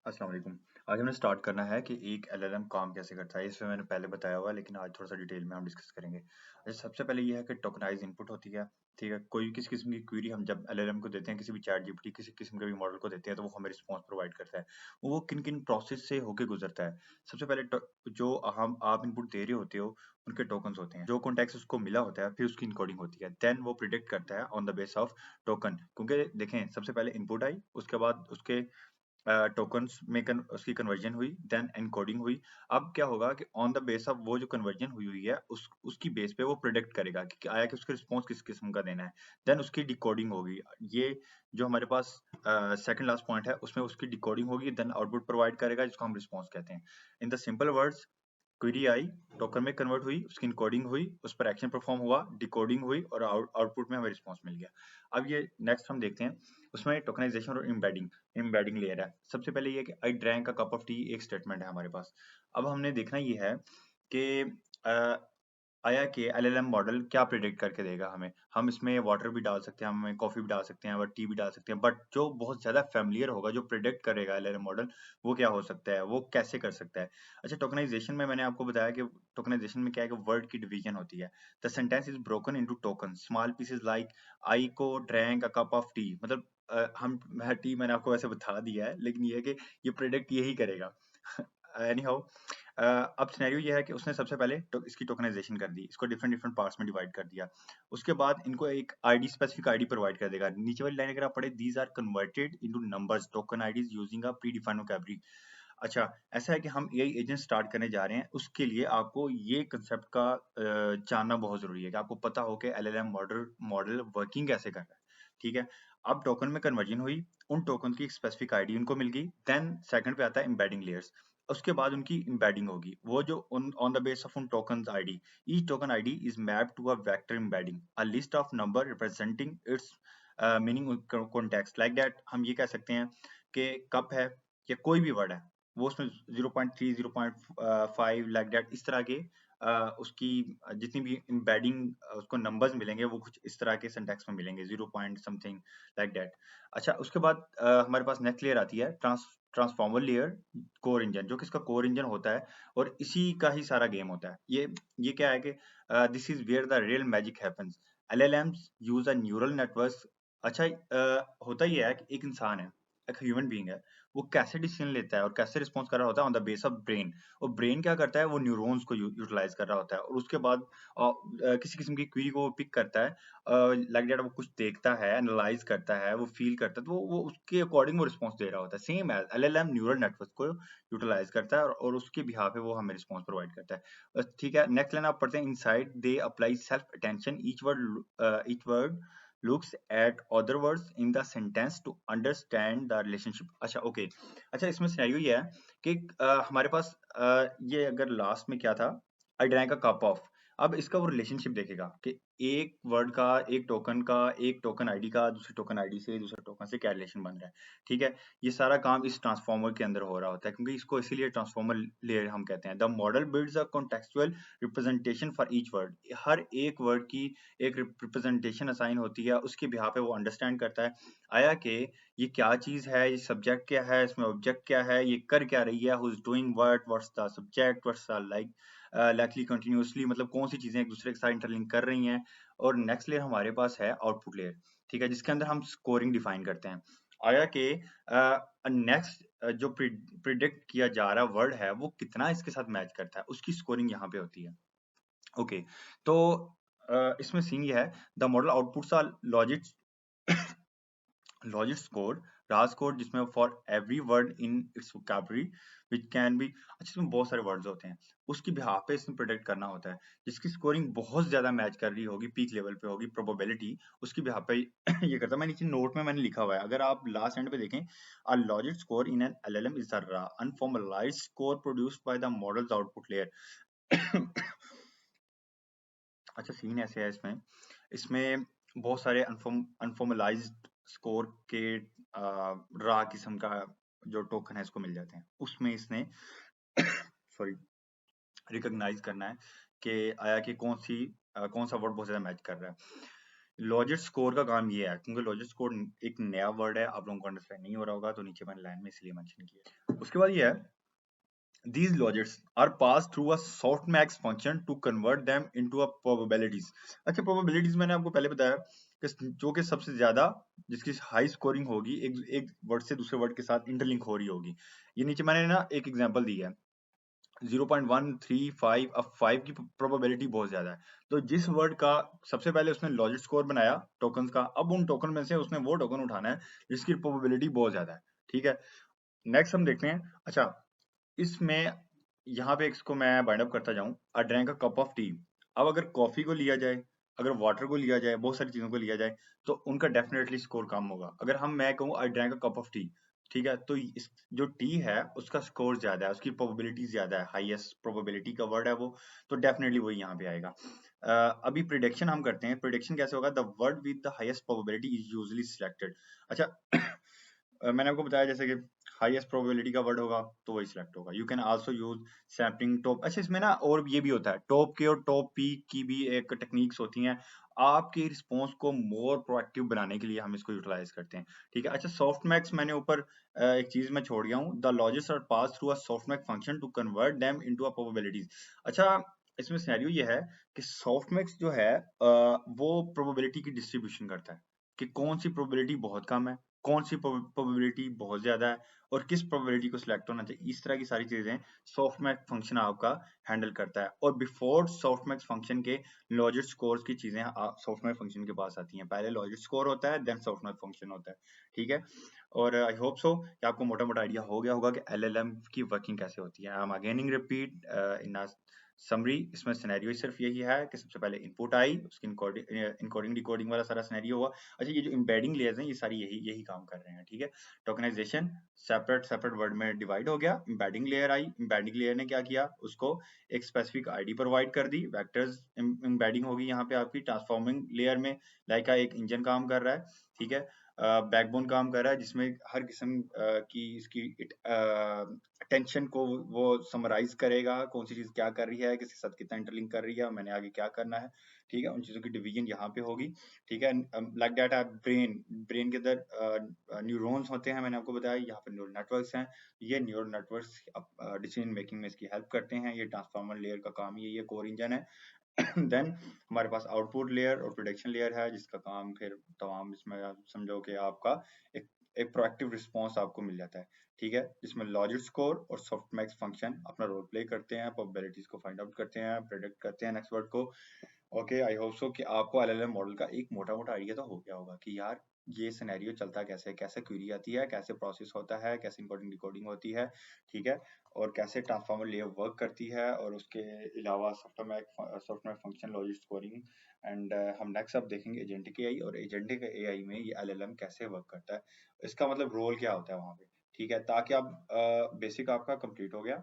अस्सलाम वालेकुम। आज हमने स्टार्ट करना है कि एक एलएलएम काम कैसे करता है। इसमें मैंने पहले बताया हुआ है, लेकिन आज थोड़ा सा डिटेल में हम डिस्कस करेंगे। सबसे पहले ये है कि टोकनाइज इनपुट होती है। ठीक है, कोई किसी किस्म की क्वेरी हम जब एलएलएम को देते हैं, किसी भी चैट जीपीटी किसी किस्म के भी मॉडल को देते हैं, तो वो हमें रिस्पॉन्स प्रोवाइड करता है। वो किन किन प्रोसेस से होके गुजरता है। सबसे पहले जो हम आप इनपुट दे रहे होते हो, उनके टोकन्स होते हैं। जो कॉन्टेक्स्ट उसको मिला होता है, फिर उसकी इनकोडिंग होती है। देन वो प्रिडिक्ट करता है on the base of token. क्योंकि देखें, सबसे पहले इनपुट आई, उसके बाद उसके टोकन्स में उसकी कन्वर्जन हुई, देन एनकोडिंग हुई। अब क्या होगा कि ऑन द बेस ऑफ वो जो कन्वर्जन हुई हुई है, उसकी बेस पे वो प्रिडिक्ट करेगा कि आया कि उसका रिस्पॉन्स किस किस्म का देना है। देन उसकी डिकोडिंग होगी। ये जो हमारे पास सेकंड लास्ट पॉइंट है, उसमें उसकी डिकोडिंग होगी, देन आउटपुट प्रोवाइड करेगा, जिसको हम रिस्पॉन्स कहते हैं। In the simple words, query I, token में कन्वर्ट हुई, उसकी इनकोडिंग हुई, उस पर एक्शन परफॉर्म हुआ, डिकोडिंग हुई और आउटपुट में हमें रिस्पॉन्स मिल गया। अब ये नेक्स्ट हम देखते हैं, उसमें टोकनाइजेशन और एम्बेडिंग लेयर है। सबसे पहले ये कि I drank a cup of T एक स्टेटमेंट है हमारे पास। अब हमने देखना ये है कि आया कि एलएलएम मॉडल क्या प्रिडिक्ट करके देगा हमें। हम इसमें वाटर भी डाल सकते हैं, हमें कॉफी भी डाल सकते हैं और टी भी डाल सकते हैं, बट जो बहुत ज्यादा फेमिलियर होगा, जो प्रिडिक्ट करेगा एलएलएम मॉडल, वो क्या हो सकता है, वो कैसे कर सकता है। अच्छा, टोकनाइजेशन में मैंने आपको बताया कि टोकनाइजेशन में क्या है कि वर्ड की डिवीजन होती है। The sentence is broken into token small pieces like I को drank a cup of tea. मतलब हम टी मैंने आपको वैसे बता दिया है, लेकिन ये है कि ये प्रिडिक्ट यही करेगा। एनी हाउ, अब सिनेरियो ये है कि उसने सबसे पहले इसकी टोकनाइजेशन कर दी, इसको डिफरेंट डिफरेंट पार्ट्स में डिवाइड कर दिया। उसके बाद इनको एक आईडी, स्पेसिफिक आईडी प्रोवाइड कर देगा। नीचे वाली लाइन अगर आप पढ़े, these are converted into numbers token IDs using a predefined vocabulary. अच्छा, ऐसा है कि हम एआई एजेंट स्टार्ट करने जा रहे हैं। उसके लिए आपको ये कंसेप्ट का जानना बहुत जरूरी है कि आपको पता हो कि एलएलएम मॉडल मॉडल वर्किंग कैसे कर रहा है। ठीक है, अब टोकन में कन्वर्जन हुई, उन टोकन की एक स्पेसिफिक आईडी उनको मिल गई। देन सेकंड पे आता है एम्बेडिंग लेयर्स। उसके बाद उनकी एम्बेडिंग होगी, वो जो ऑन द बेस ऑफ उन tokens ID, each token ID is mapped to a vector embedding, a list of number representing its meaning context. Like that हम ये कह सकते हैं कि कप है या कोई भी वर्ड है, वो उसमें 0.3 0.5 लाइक दैट, इस तरह के उसकी जितनी भी एम्बेडिंग उसको नंबर्स मिलेंगे, वो कुछ इस तरह के सिंटैक्स में मिलेंगे, 0 पॉइंट समथिंग लाइक दैट। अच्छा, उसके बाद हमारे पास नेक्स्ट लेयर आती है ट्रांसफॉर्मर लेयर, कोर इंजन, जो कि इसका कोर इंजन होता है और इसी का ही सारा गेम होता है। ये क्या है कि this is where the real magic happens. LLMs use a neural network. अच्छा, होता ये है कि एक इंसान है, एक ह्यूमन बीइंग है, वो कैसे डिसीजन लेता है और कैसे रिस्पॉन्स कर रहा होता है on the base of brain. और ब्रेन क्या करता है, वो न्यूरॉन्स को यूटिलाइज कर रहा होता है, और उसके बाद किसी किस्म की क्वेरी को पिक करता है, लाइक दैट, वो कुछ देखता है, एनालाइज करता है, वो फील करता है, तो वो उसके अकॉर्डिंग वो रिस्पॉन्स दे रहा होता है। Same as LLM neural network को यूटिलाइज करता है, और उसके बिहाफ पे वो हमें रिस्पॉन्स प्रोवाइड करता है। ठीक है, नेक्स्ट लाइन आप पढ़ते हैं, inside they apply self attention, each word looks at other words in the sentence to understand the relationship। अच्छा, ओके। अच्छा, इसमें सिनेरियो ये है कि हमारे पास ये अगर लास्ट में क्या था, I drank a cup of. अब इसका वो रिलेशनशिप देखेगा कि एक वर्ड का, एक टोकन आईडी का दूसरे टोकन आईडी से, दूसरे टोकन से क्या रिलेशन बन रहा है। ठीक है, ये सारा काम इस ट्रांसफॉर्मर के अंदर हो रहा होता है, क्योंकि इसको इसीलिए ट्रांसफॉर्मर लेयर हम कहते हैं। The model builds a contextual representation for each word. हर एक वर्ड की एक रिप्रेजेंटेशन असाइन होती है, उसके बिहाफ पे वो अंडरस्टैंड करता है आया कि ये क्या चीज है, ये सब्जेक्ट क्या है, इसमें ऑब्जेक्ट क्या है, ये कर क्या रही है, who is doing what, what's the subject, what's the likely continuously, मतलब कौन सी चीजें एक दूसरे के साथ इंटरलिंक कर रही हैं। और नेक्स्ट लेयर हमारे पास है आउटपुट लेयर। ठीक है, जिसके अंदर हम स्कोरिंग डिफाइन करते हैं। आया कि नेक्स्ट जो प्रिडिक्ट किया जा रहा वर्ड है, वो कितना इसके साथ मैच करता है, उसकी स्कोरिंग यहाँ पे होती है। ओके, तो इसमें सीन ये है, the model outputs are logit logit score, raw score, जिसमें for every word in its vocabulary which can be. अच्छा, इसमें बहुत सारे वर्ड्स होते हैं, उसकी बिहाफ पे इसमें प्रेडिक्ट करना होता है, जिसकी स्कोरिंग बहुत ज्यादा मैच कर रही होगी, पीक लेवल पे होगी प्रोबेबिलिटी, उसकी बिहाफ पे ये करता है। मैं नीचे नोट में मैंने लिखा हुआ है, अगर आप लास्ट एंड पे देखें, a logit score in an LLM is the unformalized score produced by the model's output layer. अच्छा, सीन ऐसे है इसमें, इसमें बहुत सारे अनफॉर्मलाइज्ड स्कोर के रा किस्म का जो टोकन है इसको मिल जाते हैं। उसमें इसने सॉरी रिकॉग्नाइज करना है कि आया कि कौन सा वर्ड बहुत ज्यादा मैच कर रहा है। लॉजिस्ट स्कोर का काम ये है, क्योंकि लॉजिस्ट स्कोर एक नया वर्ड है, आप लोगों को अंडरस्टैंड नहीं हो रहा होगा, तो नीचे मैंने लाइन में इसलिए मेंशन किया। उसके बाद ये है, these logics are passed through a softmax function to convert them into a probabilities। अच्छा, probabilities मैंने आपको पहले बताया कि जो कि सबसे ज्यादा जिसकी हाई स्कोरिंग होगी, एक वर्ड से दूसरे वर्ड के साथ इंटरलिंक हो रही होगी। ये नीचे मैंने ना एक एग्जांपल दिया है 0.135, अब 5 की प्रोबेबिलिटी बहुत ज्यादा है, तो जिस वर्ड का सबसे पहले उसने लॉजिक स्कोर बनाया टोकन्स का, अब उन टोकन में से उसने वो टोकन उठाना है जिसकी प्रोबेबिलिटी बहुत ज्यादा है। ठीक है, नेक्स्ट हम देखते हैं। अच्छा, इसमें यहाँ पे इसको मैं बाइंड अप करता जाऊं, a drank a cup of tea. अब अगर कॉफी को लिया जाए, अगर वाटर को लिया जाए, बहुत सारी चीजों को लिया जाए, तो उनका डेफिनेटली स्कोर कम होगा। अगर मैं कहूँ I drank a cup of T, ठीक है, तो इस जो टी है उसका स्कोर ज्यादा है, उसकी प्रोबेबिलिटी ज्यादा है, हाईएस्ट प्रोबेबिलिटी का वर्ड है वो, तो डेफिनेटली वही यहाँ पे आएगा। अभी प्रिडिक्शन हम करते हैं। प्रिडिक्शन कैसे होगा? The word with the highest probability is usually selected. अच्छा मैंने आपको बताया जैसे कि हाईएस्ट प्रोबेबिलिटी का वर्ड होगा तो वही सिलेक्ट होगा। You can also use sampling top. अच्छा, इसमें ना और ये भी होता है, टॉप के और टॉप पीक की भी एक टेक्निक्स होती हैं, आपके रिस्पॉन्स को मोर प्रोएक्टिव बनाने के लिए हम इसको यूटिलाइज करते हैं। ठीक है, अच्छा, सॉफ्ट मैक्स मैंने ऊपर एक चीज मैं छोड़ गया हूँ, the logics are pass through a softmax function to convert them into a probabilities. अच्छा, इसमें सिनेरियो ये है कि सॉफ्ट मैक्स जो है वो प्रोबेबिलिटी की डिस्ट्रीब्यूशन करता है कि कौन सी प्रोबेबिलिटी बहुत कम है, कौन सी प्रोबेबिलिटी बहुत ज्यादा है, और किस प्रोबेबिलिटी को सिलेक्ट होना चाहिए। इस तरह की सारी चीजें सॉफ्टमैक्स फंक्शन आपका हैंडल करता है, और बिफोर सॉफ्टमैक्स फंक्शन के लॉजिक स्कोर की चीजें सॉफ्टमैक्स फंक्शन के पास आती हैं। पहले लॉजिक स्कोर होता है, देन सॉफ्टमैक्स फंक्शन होता है। ठीक है, और आई होप सो कि आपको मोटा मोटा आइडिया हो गया होगा कि एलएलएम की वर्किंग कैसे होती है। I am again repeat in summary, इसमें सिनेरियो सिर्फ यही है कि सबसे पहले इनपुट आई, उसकी इनकोडिंग डिकोडिंग वाला सारा सिनेरियो हुआ। अच्छा, ये जो एम्बेडिंग लेयर्स हैं ये सारी यही काम कर रहे हैं। ठीक है, टोकनाइजेशन सेपरेट वर्ड में डिवाइड हो गया, embedding layer I, embedding layer ने क्या किया, उसको एक स्पेसिफिक आईडी प्रोवाइड कर दी, वेक्टर्स एम्बेडिंग होगी यहाँ पे आपकी। ट्रांसफॉर्मिंग लेयर में लाइक एक इंजन काम कर रहा है, ठीक है, बैकबोन काम कर रहा है, जिसमें हर किस्म की इसकी अटेंशन को वो समराइज करेगा, कौन सी चीज क्या कर रही है, किसके साथ कितना इंटरलिंक कर रही है, मैंने आगे क्या करना है। ठीक है, उन चीजों की डिवीजन यहाँ पे होगी। ठीक है, लाइक दैट ब्रेन के अंदर न्यूरॉन्स होते हैं, मैंने आपको बताया, यहाँ पे न्यूरल नेटवर्क्स हैं। ये न्यूरल नेटवर्क्स डिसीजन मेकिंग में इसकी हेल्प करते हैं। ये ट्रांसफॉर्मर लेयर का काम ये कोर इंजन है। देन हमारे पास आउटपुट लेयर और प्रोडक्शन लेयर है, जिसका काम फिर तमाम, इसमें आप समझो कि आपका एक एक प्रोएक्टिव रिस्पॉन्स आपको मिल जाता है। ठीक है, जिसमें लॉजिक स्कोर और सॉफ्टमैक्स फंक्शन अपना रोल प्ले करते हैं, प्रोबेबिलिटीज को फाइंड आउट करते हैं, प्रेडिक्ट करते हैं नेक्स्ट वर्ड को। ओके, आई होप सो कि आपको एलएलएम मॉडल का एक मोटा मोटा आइडिया तो हो गया होगा कि यार ये सिनेरियो चलता कैसे, कैसे क्वेरी आती है, कैसे प्रोसेस होता है, कैसे इनकोडिंग डिकोडिंग होती है। ठीक है, और कैसे ट्रांसफॉर्मर लेयर वर्क करती है, और उसके अलावा software function, logic scoring, and हम नेक्स्ट अब देखेंगे एजेंटिक एआई, और एजेंटिक एआई में ये एलएलएम कैसे वर्क करता है, इसका मतलब रोल क्या होता है वहां पे। ठीक है, ताकि आप बेसिक आपका कंप्लीट हो गया।